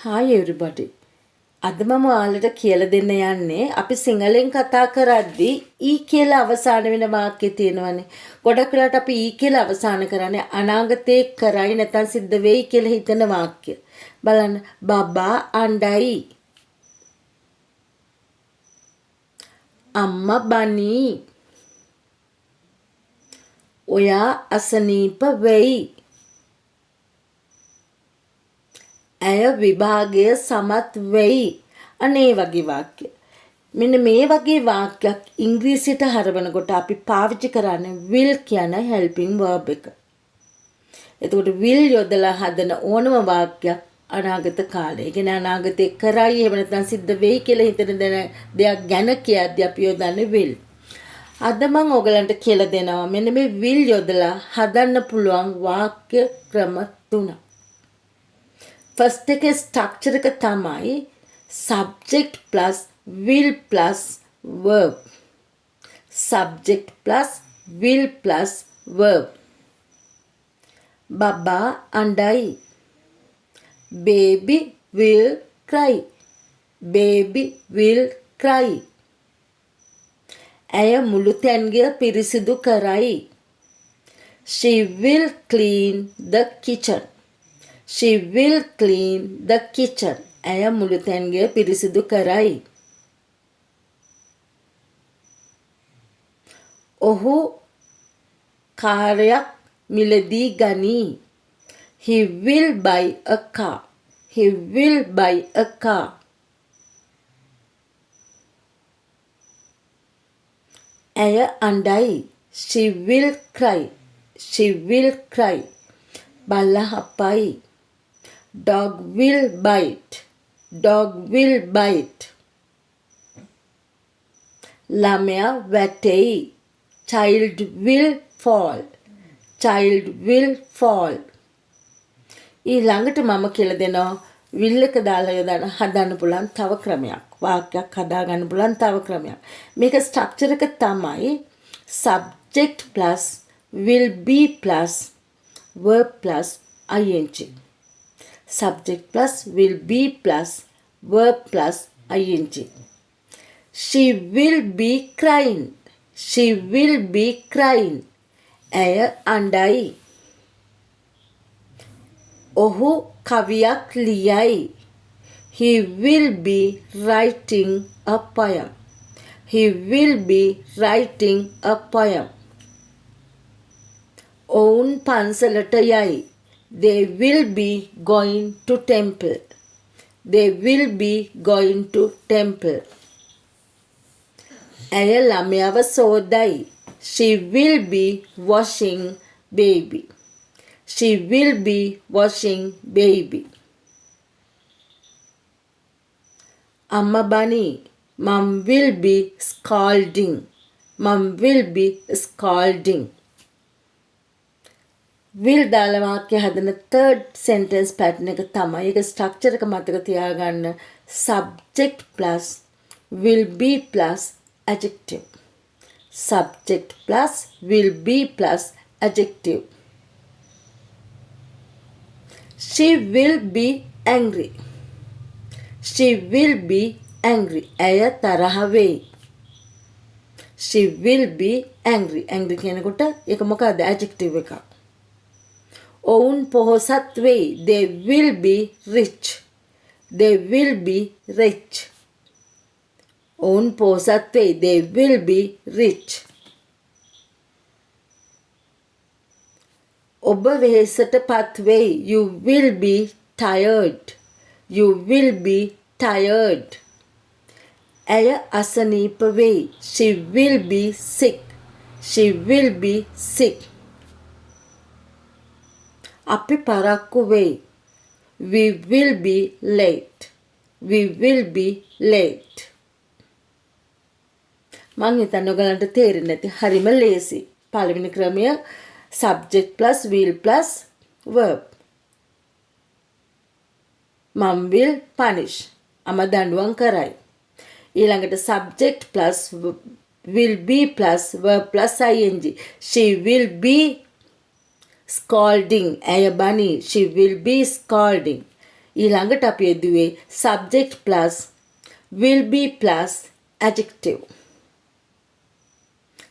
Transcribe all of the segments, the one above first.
Hi everybody. අද මම ඔයාලට කියලා දෙන්න යන්නේ අපි සිංහලෙන් කතා කරද්දී ඊ කියලා අවසාන වෙන වාක්‍ය තියෙනවනේ. ගොඩක් වෙලාවට අපි ඊ කියලා අවසාන කරන්නේ අනාගතේ කරයි නැත්නම් සිද්ධ වෙයි කියලා හිතන වාක්‍ය. බලන්න බබා අඬයි. අම්මා බනී. ඔයා අසනීප වෙයි. ඇය විභාගය සමත් වෙයි. අනේ වගේ වාක්‍ය. මෙන්න මේ වගේ වාක්‍යයක් ඉංග්‍රීසියට හරවනකොට අපි පාවිච්චි කරන්නේ will කියන helping verb එක. එතකොට will යොදලා හදන ඕනම වාක්‍යයක් අනාගත කාලේ. ඒ කියන්නේ අනාගතේ කරයි එහෙම නැත්නම් සිද්ධ වෙයි කියලා හිතන දෙයක් ගැන කියද්දී අපි යොදන්නේ will. අද මම ඔයගලන්ට කියලා දෙනවා මෙන්න මේ will යොදලා හදන්න පුළුවන් වාක්‍ය ක්‍රම 3. First එක structure එක තමයි subject plus will plus verb. Subject plus will plus verb. Baba andai. Baby will cry. Baby will cry. ඇය මුළු තැන්ගය පිරිසිදු කරයි. She will clean the kitchen. She will clean the kitchen. ඇය මුළු තැන්ගය පිරිසිදු කරයි. ඔහු කාර්යයක් මිලදී ගනී. He will buy a car. He will buy a car. ඇය අඬයි. She will cry. She will cry. බල්ලා හපයි. Dog will bite. Dog will bite. ළමයා වැටෙයි. Child will fall. Child will fall. ඊළඟට මම කියලා දෙනවා will එක දාලා හදන්න පුළුවන් තව ක්‍රමයක්. වාක්‍යයක් හදාගන්න පුළුවන් තව ක්‍රමයක්. මේක ස්ට්‍රක්චර් එක තමයි subject plus will be plus verb plus ing. Subject plus will be plus verb plus ing. She will be crying. She will be crying. ඇය අඬයි. ඔහු කවියක් ලියයි. He will be writing a poem. He will be writing a poem. ඔවුන් පන්සලට යයි. They will be going to temple. They will be going to temple. ඇය ළමයව සෝදයි. She will be washing baby. She will be washing baby. Amma bunny. Mom will be scolding. Mom will be scolding. will දාලා වාක්‍ය හදන third sentence pattern එක තමයි. ඒක structure එක මතක තියාගන්න. subject plus will be plus adjective. Subject plus will be plus adjective. She will be angry. She will be angry. ඇය තරහ වෙයි. She will be angry. angry කියනකොට ඒක මොකක්ද? adjective එකක්. ඔවුන් පොහොසත් වෙයි. They will be rich. They will be rich. ඔවුන් පොහොසත් වෙයි. They will be rich. ඔබ වෙහෙසටපත් වෙයි. You will be tired. You will be tired. ඇය අසනීප වෙයි. She will be sick. She will be sick. අපි පරක්කු වෙයි. We will be late. We will be late. මං හිතන්නේ ඔයගලන්ට තේරෙන්නේ නැති. හරිම ලේසි. පළවෙනි ක්‍රමය subject plus will plus verb. Mom will punish. අම දඬුවම් කරයි. ඊළඟට subject plus will be plus verb plus ing. She will be scolding. ඇය බනි. She will be scolding. ඊළඟට අපි යෙදුවේ subject plus will be plus adjective.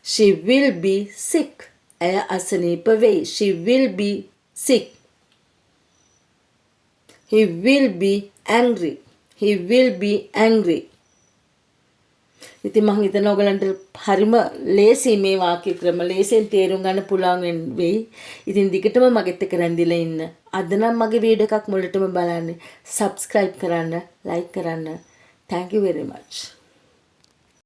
She will be sick. ඇය අසනීප වෙයි. She will be sick. He will be angry. He will be angry. ඉතින් මම හිතනවා ඔයගලන්ට හරිම ලේසි මේ වාක්‍ය ක්‍රම ලේසියෙන් තේරුම් ගන්න පුළුවන් වෙයි. ඉතින් දිගටම මගෙත් එක්ක රැඳිලා ඉන්න. අද නම් මගේ වීඩියෝ එකක් මුලටම බලන්න. subscribe කරන්න, like කරන්න. Thank you very much.